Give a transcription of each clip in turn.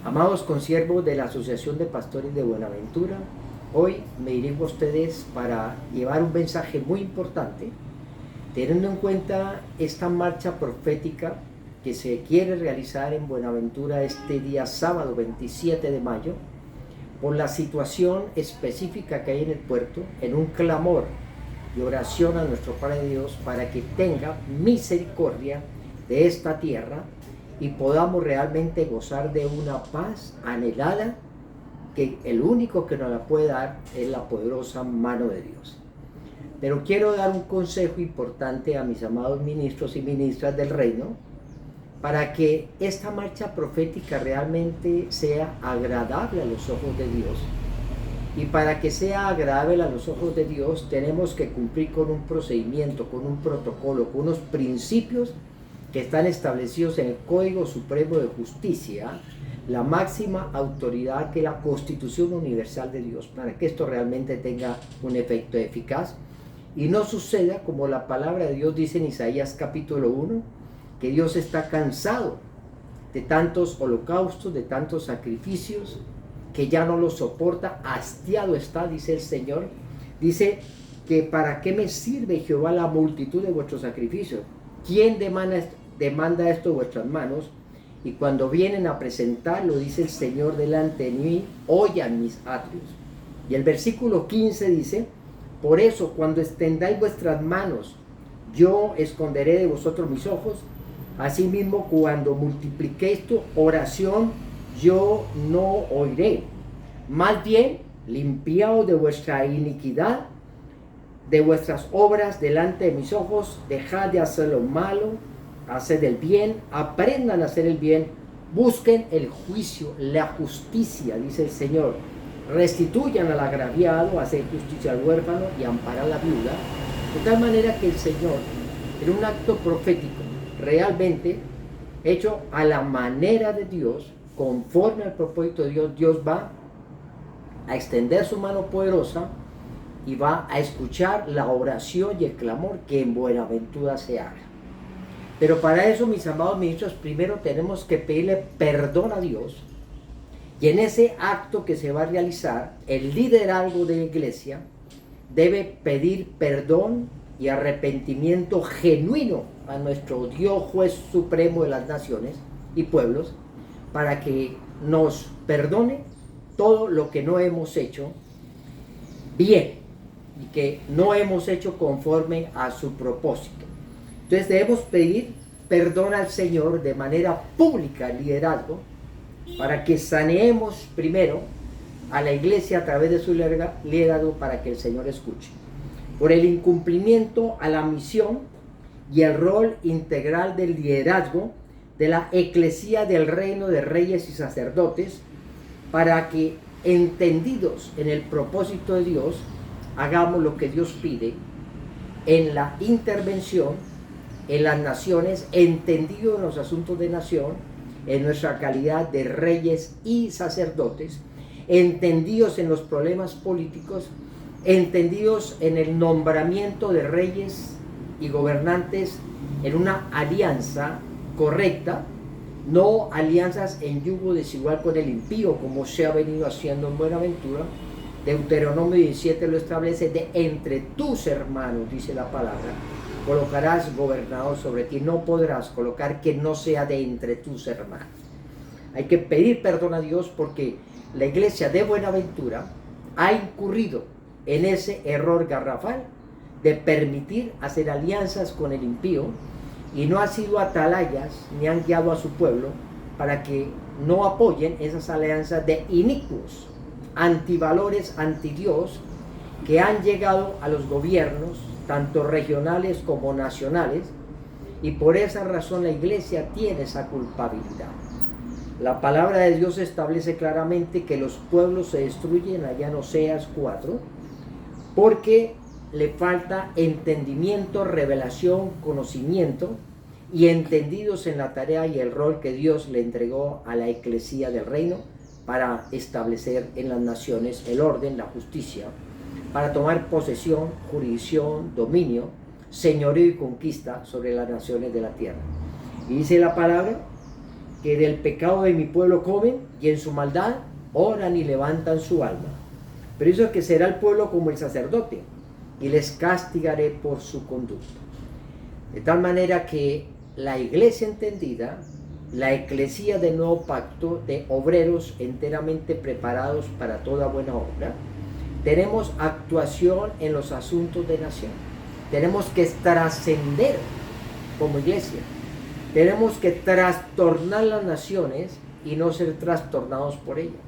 Amados consiervos de la Asociación de Pastores de Buenaventura, hoy me dirijo a ustedes para llevar un mensaje muy importante, teniendo en cuenta esta marcha profética que se quiere realizar en Buenaventura este día sábado 27 de mayo, por la situación específica que hay en el puerto, en un clamor y oración a nuestro Padre Dios para que tenga misericordia de esta tierra y podamos realmente gozar de una paz anhelada, que el único que nos la puede dar es la poderosa mano de Dios. Pero quiero dar un consejo importante a mis amados ministros y ministras del reino, para que esta marcha profética realmente sea agradable a los ojos de Dios. Y para que sea agradable a los ojos de Dios, tenemos que cumplir con un procedimiento, con un protocolo, con unos principios que están establecidos en el Código Supremo de Justicia, la máxima autoridad que es la Constitución Universal de Dios, para que esto realmente tenga un efecto eficaz y no suceda como la palabra de Dios dice en Isaías capítulo 1, que Dios está cansado de tantos holocaustos, de tantos sacrificios, que ya no los soporta, hastiado está, dice el Señor. Dice que ¿para qué me sirve Jehová la multitud de vuestros sacrificios? ¿Quién demanda esto de vuestras manos? Y cuando vienen a presentarlo, dice el Señor delante de mí, oyan mis atrios. Y el versículo 15 dice, por eso cuando extendáis vuestras manos, yo esconderé de vosotros mis ojos. Asimismo, cuando multipliquéis tu oración, yo no oiré. Más bien, limpiaos de vuestra iniquidad, de vuestras obras delante de mis ojos, dejad de hacer lo malo, haced el bien, aprendan a hacer el bien, busquen el juicio, la justicia, dice el Señor, restituyan al agraviado, haced justicia al huérfano y amparar a la viuda, de tal manera que el Señor, en un acto profético, realmente hecho a la manera de Dios, conforme al propósito de Dios, Dios va a extender su mano poderosa y va a escuchar la oración y el clamor que en Buenaventura se haga. Pero para eso, mis amados ministros, primero tenemos que pedirle perdón a Dios, y en ese acto que se va a realizar, el liderazgo de la iglesia debe pedir perdón y arrepentimiento genuino a nuestro Dios juez supremo de las naciones y pueblos, para que nos perdone todo lo que no hemos hecho bien y que no hemos hecho conforme a su propósito. Entonces debemos pedir perdón al Señor de manera pública, el liderazgo, para que saneemos primero a la iglesia a través de su liderazgo, para que el Señor escuche. Por el incumplimiento a la misión y el rol integral del liderazgo de la eclesía del reino de reyes y sacerdotes, para que, entendidos en el propósito de Dios, hagamos lo que Dios pide en la intervención en las naciones, entendido en los asuntos de nación, en nuestra calidad de reyes y sacerdotes, entendidos en los problemas políticos, entendidos en el nombramiento de reyes y gobernantes en una alianza correcta, no alianzas en yugo desigual con el impío, como se ha venido haciendo en Buenaventura. Deuteronomio 17 lo establece, de entre tus hermanos, dice la palabra, colocarás gobernador sobre ti, no podrás colocar que no sea de entre tus hermanos. Hay que pedir perdón a Dios porque la iglesia de Buenaventura ha incurrido en ese error garrafal de permitir hacer alianzas con el impío, y no ha sido atalayas ni han guiado a su pueblo para que no apoyen esas alianzas de inicuos, antivalores, antidios, que han llegado a los gobiernos, tanto regionales como nacionales, y por esa razón la iglesia tiene esa culpabilidad. La palabra de Dios establece claramente que los pueblos se destruyen, allá en Oseas 4, porque le falta entendimiento, revelación, conocimiento, y entendidos en la tarea y el rol que Dios le entregó a la eclesía del reino para establecer en las naciones el orden, la justicia, para tomar posesión, jurisdicción, dominio, señorío y conquista sobre las naciones de la tierra. Y dice la palabra que del pecado de mi pueblo comen y en su maldad oran y levantan su alma. Pero hizo que será el pueblo como el sacerdote, y les castigaré por su conducta. De tal manera que la iglesia entendida, la eclesía del nuevo pacto de obreros enteramente preparados para toda buena obra, tenemos actuación en los asuntos de nación. Tenemos que trascender como iglesia. Tenemos que trastornar las naciones y no ser trastornados por ellas.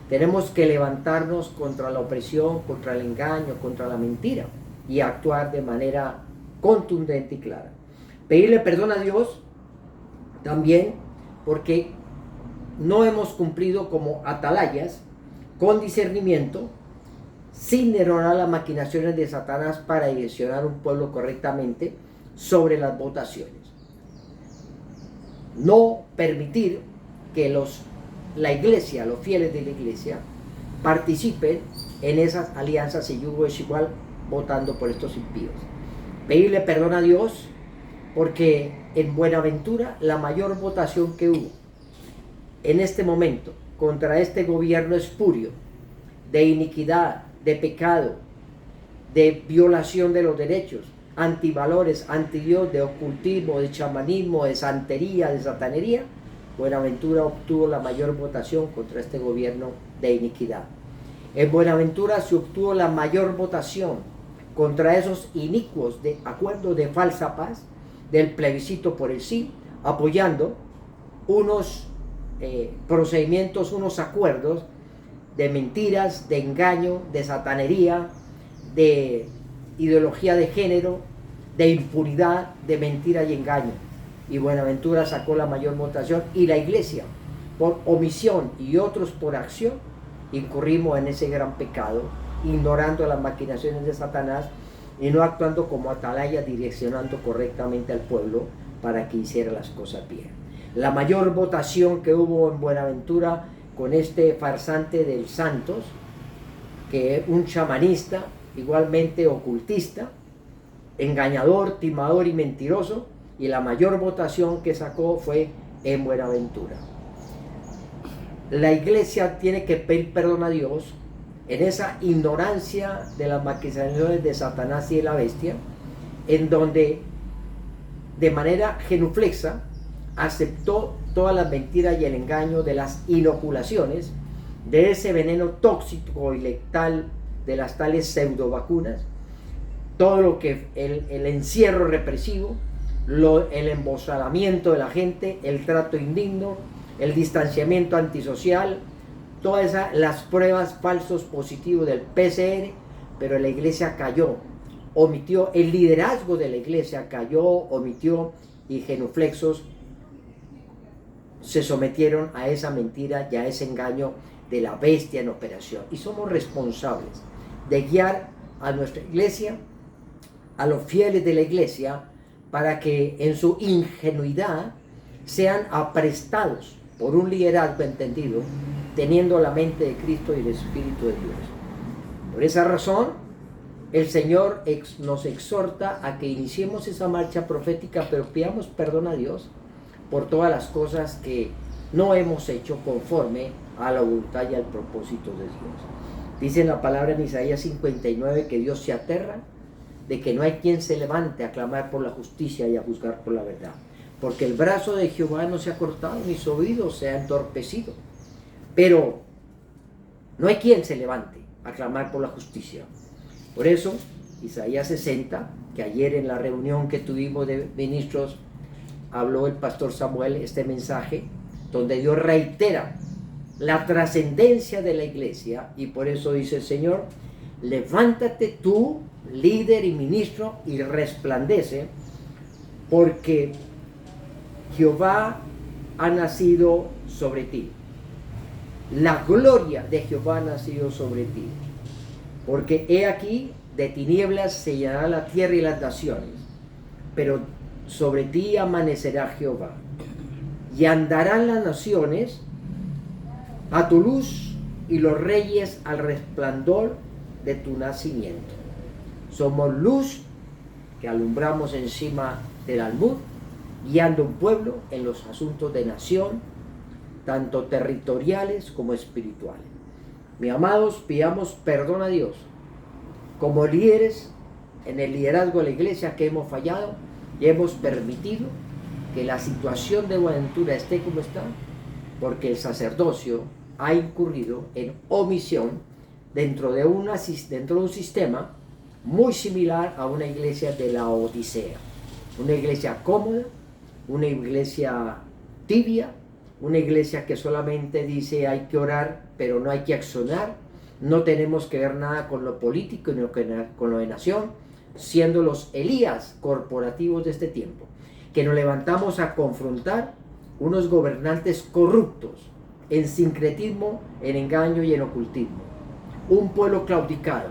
Tenemos que levantarnos contra la opresión, contra el engaño, contra la mentira y actuar de manera contundente y clara. Pedirle perdón a Dios también porque no hemos cumplido como atalayas con discernimiento, sin ignorar las maquinaciones de Satanás para direccionar un pueblo correctamente sobre las votaciones. No permitir que la iglesia, los fieles de la iglesia, participen en esas alianzas y yugo desigual votando por estos impíos. Pedirle perdón a Dios porque en Buenaventura la mayor votación que hubo en este momento contra este gobierno espurio de iniquidad, de pecado, de violación de los derechos, antivalores, antidios, de ocultismo, de chamanismo, de santería, de satanería, Buenaventura obtuvo la mayor votación contra este gobierno de iniquidad. En Buenaventura se obtuvo la mayor votación contra esos inicuos de acuerdos de falsa paz, del plebiscito por el sí, apoyando unos procedimientos, unos acuerdos de mentiras, de engaño, de satanería, de ideología de género, de impunidad, de mentira y engaño. Y Buenaventura sacó la mayor votación, y la iglesia, por omisión y otros por acción, incurrimos en ese gran pecado, ignorando las maquinaciones de Satanás y no actuando como atalaya, direccionando correctamente al pueblo para que hiciera las cosas bien. La mayor votación que hubo en Buenaventura con este farsante del Santos, que es un chamanista, igualmente ocultista, engañador, timador y mentiroso, y la mayor votación que sacó fue en Buenaventura. La iglesia tiene que pedir perdón a Dios en esa ignorancia de las maquinaciones de Satanás y de la bestia, en donde de manera genuflexa aceptó todas las mentiras y el engaño de las inoculaciones, de ese veneno tóxico y letal de las tales pseudo vacunas, todo lo que el encierro represivo, el embozalamiento de la gente, el trato indigno, el distanciamiento antisocial, todas las pruebas falsos positivos del PCR, pero la iglesia cayó, omitió, el liderazgo de la iglesia cayó, omitió, y genuflexos se sometieron a esa mentira y a ese engaño de la bestia en operación. Y somos responsables de guiar a nuestra iglesia, a los fieles de la iglesia, para que en su ingenuidad sean aprestados por un liderazgo entendido, teniendo la mente de Cristo y el Espíritu de Dios. Por esa razón, el Señor nos exhorta a que iniciemos esa marcha profética, pero pidamos perdón a Dios por todas las cosas que no hemos hecho conforme a la voluntad y al propósito de Dios. Dice la palabra en Isaías 59 que Dios se aterra de que no hay quien se levante a clamar por la justicia y a juzgar por la verdad, porque el brazo de Jehová no se ha cortado ni su oído se ha entorpecido. Pero no hay quien se levante a clamar por la justicia. Por eso, Isaías 60, que ayer en la reunión que tuvimos de ministros habló el pastor Samuel este mensaje, donde Dios reitera la trascendencia de la iglesia, y por eso dice el Señor: levántate tú, líder y ministro, y resplandece, porque Jehová ha nacido sobre ti. La gloria de Jehová ha nacido sobre ti. Porque he aquí, de tinieblas se llenará la tierra y las naciones, pero sobre ti amanecerá Jehová. Y andarán las naciones a tu luz y los reyes al resplandor de tu nacimiento. Somos luz que alumbramos encima del almud, guiando un pueblo en los asuntos de nación, tanto territoriales como espirituales. Mis amados, pidamos perdón a Dios como líderes en el liderazgo de la iglesia que hemos fallado y hemos permitido que la situación de Buenaventura esté como está, porque el sacerdocio ha incurrido en omisión dentro de un sistema muy similar a una iglesia de la Odisea. Una iglesia cómoda, una iglesia tibia, una iglesia que solamente dice hay que orar, pero no hay que accionar, no tenemos que ver nada con lo político y con lo de nación, siendo los Elías corporativos de este tiempo, que nos levantamos a confrontar unos gobernantes corruptos, en sincretismo, en engaño y en ocultismo. Un pueblo claudicado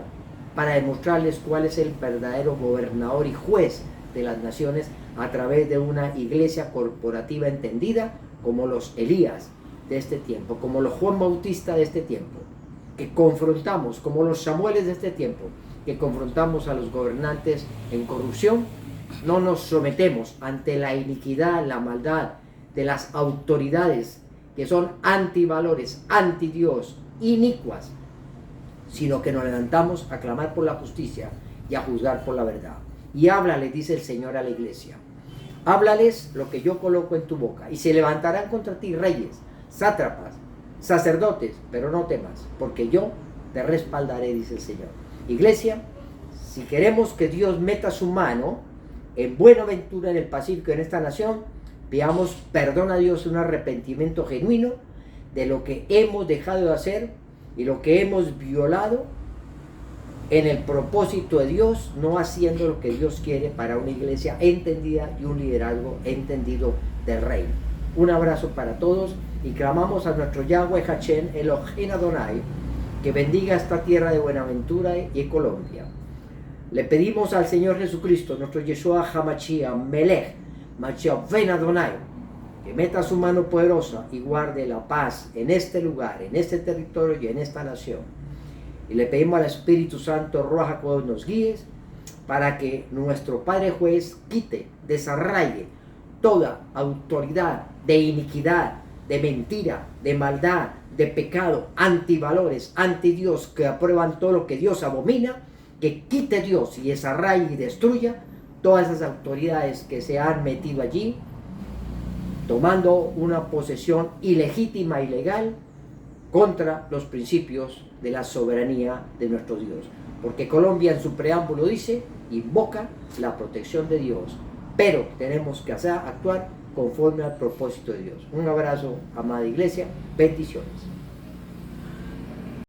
para demostrarles cuál es el verdadero gobernador y juez de las naciones a través de una iglesia corporativa entendida como los Elías de este tiempo, como los Juan Bautista de este tiempo, que confrontamos, como los Samueles de este tiempo, que confrontamos a los gobernantes en corrupción. No nos sometemos ante la iniquidad, la maldad de las autoridades que son antivalores, anti-Dios, inicuas, sino que nos levantamos a clamar por la justicia y a juzgar por la verdad. Y háblales, dice el Señor a la iglesia, háblales lo que yo coloco en tu boca, y se levantarán contra ti reyes, sátrapas, sacerdotes, pero no temas, porque yo te respaldaré, dice el Señor. Iglesia, si queremos que Dios meta su mano en Buenaventura, en el Pacífico, en esta nación, pidamos perdón a Dios, un arrepentimiento genuino de lo que hemos dejado de hacer y lo que hemos violado en el propósito de Dios, no haciendo lo que Dios quiere para una iglesia entendida y un liderazgo entendido del reino. Un abrazo para todos y clamamos a nuestro Yahweh Hashem Elohim Adonai que bendiga esta tierra de Buenaventura y Colombia. Le pedimos al Señor Jesucristo, nuestro Yeshua HaMashiach Melech Mashiach Ben Adonai, que meta su mano poderosa y guarde la paz en este lugar, en este territorio y en esta nación. Y le pedimos al Espíritu Santo, Ruach HaKodesh, nos guíes para que nuestro Padre Juez quite, desarraigue toda autoridad de iniquidad, de mentira, de maldad, de pecado, antivalores, anti Dios, que aprueban todo lo que Dios abomina, que quite Dios y desarraigue y destruya todas esas autoridades que se han metido allí, tomando una posesión ilegítima y ilegal contra los principios de la soberanía de nuestro Dios. Porque Colombia en su preámbulo dice, invoca la protección de Dios, pero tenemos que actuar conforme al propósito de Dios. Un abrazo, amada iglesia, bendiciones.